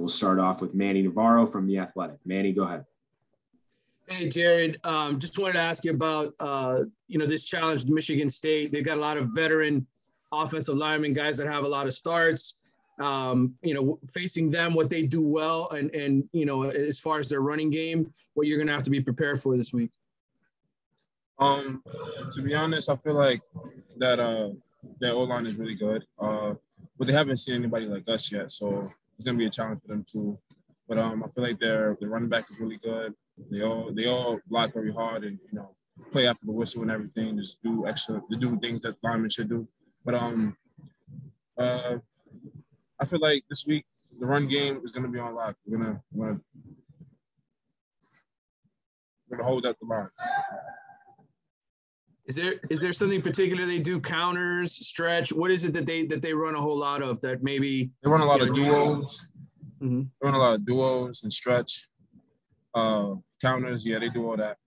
We'll start off with Manny Navarro from The Athletic. Manny, go ahead. Hey, Jared. Just wanted to ask you about, this challenge to Michigan State. They've got a lot of veteran offensive linemen, guys that have a lot of starts. Facing them, what they do well, and as far as their running game, what you're going to have to be prepared for this week. To be honest, I feel like that their O-line is really good, but they haven't seen anybody like us yet, so it's gonna be a challenge for them too. But I feel like their running back is really good. They all block very hard and play after the whistle and everything. Just do things that linemen should do. But I feel like this week the run game is gonna be on lock. We're gonna hold up the line. Is there something particular they do? Counters, stretch? What is it that they run a whole lot of that maybe they run a lot of duos? Mm-hmm. They run a lot of duos and stretch, counters. Yeah, they do all that,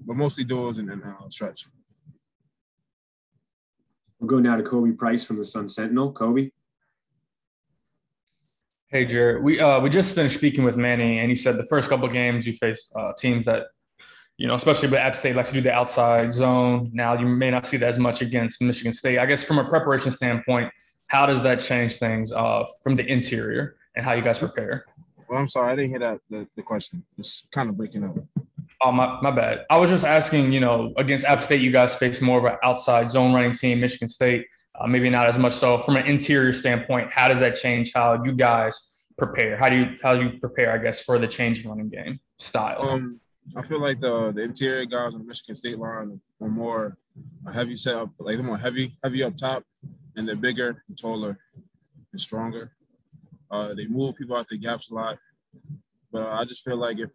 but mostly duos and stretch. We'll go now to Kobe Price from the Sun Sentinel. Kobe. Hey, Jared. We just finished speaking with Manny, and he said the first couple of games you faced teams that, especially with App State likes to do the outside zone. Now you may not see that as much against Michigan State. I guess from a preparation standpoint, how does that change things from the interior and how you guys prepare? Well, I'm sorry, I didn't hear the question. It's kind of breaking up. Oh, my bad. I was just asking, against App State, you guys face more of an outside zone running team. Michigan State, maybe not as much. So from an interior standpoint, how does that change how you guys prepare? How do you prepare, I guess, for the changing running game style? I feel like the interior guys on the Michigan State line are more heavy set up, like they're more heavy up top, and they're bigger and taller and stronger. They move people out the gaps a lot. But I just feel like if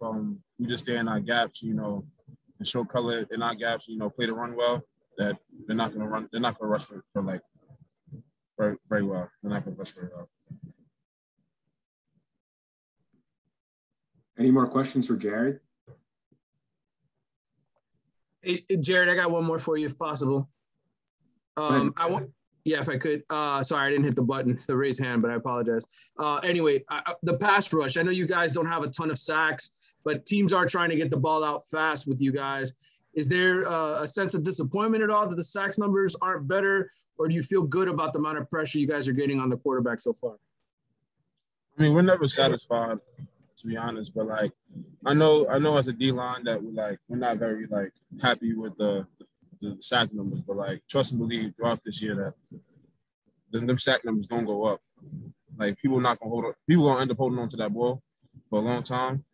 we just stay in our gaps, and show color in our gaps, play the run well, that they're not gonna rush for like very, very well. They're not gonna rush very well. Any more questions for Jared? Hey, Jared, I got one more for you if possible. If I could. Sorry, I didn't hit the button, the raise hand, but I apologize. Anyway, the pass rush. I know you guys don't have a ton of sacks, but teams are trying to get the ball out fast with you guys. Is there a sense of disappointment at all that the sacks numbers aren't better, or do you feel good about the amount of pressure you guys are getting on the quarterback so far? I mean, we're never satisfied, to be honest, but like I know as a D-line that we're not very happy with the sack numbers, but trust and believe throughout this year that them sack numbers gonna go up. People gonna end up holding on to that ball for a long time.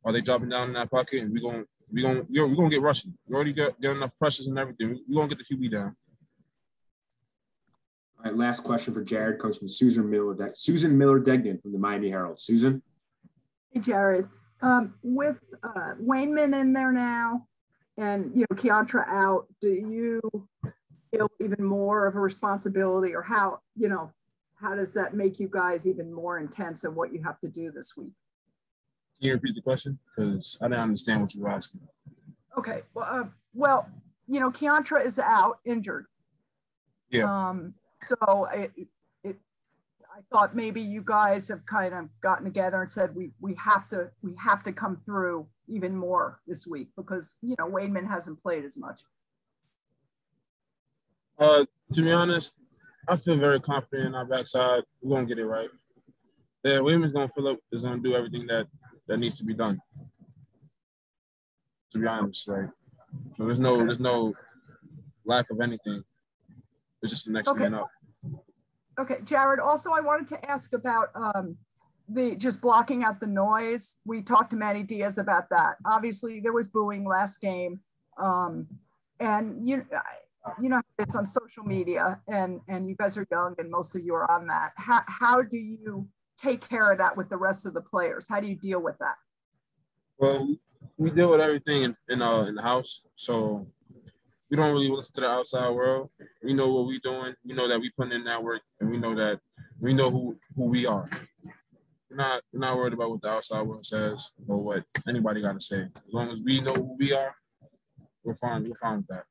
Are they dropping down in that pocket and we're gonna get rushing. We already get enough pressures and everything. We're gonna get the QB down. All right, last question for Jared comes from Susan Miller-Degnan from the Miami Herald. Susan? Hey, Jared. With Wayman in there now and, Keontra out, do you feel even more of a responsibility, or how does that make you guys even more intense in what you have to do this week? Can you repeat the question? Because I didn't understand what you were asking. Okay. Well, Keontra is out, injured. Yeah. So I thought maybe you guys have kind of gotten together and said we have to come through even more this week because Wayman hasn't played as much. To be honest, I feel very confident in our backside. We're gonna get it right. Yeah, Wayman's gonna fill up. Is gonna do everything that needs to be done. To be honest, so there's no lack of anything. It's just the next man up. Okay, Jared, also I wanted to ask about the just blocking out the noise. We talked to Manny Diaz about that. Obviously, there was booing last game. And it's on social media and you guys are young and most of you are on that. How do you take care of that with the rest of the players? How do you deal with that? Well, we deal with everything in the house. So we don't really listen to the outside world. We know what we're doing. We know that we put in that work, and we know who we are. We're not worried about what the outside world says or what anybody got to say. As long as we know who we are, we're fine. We're fine with that.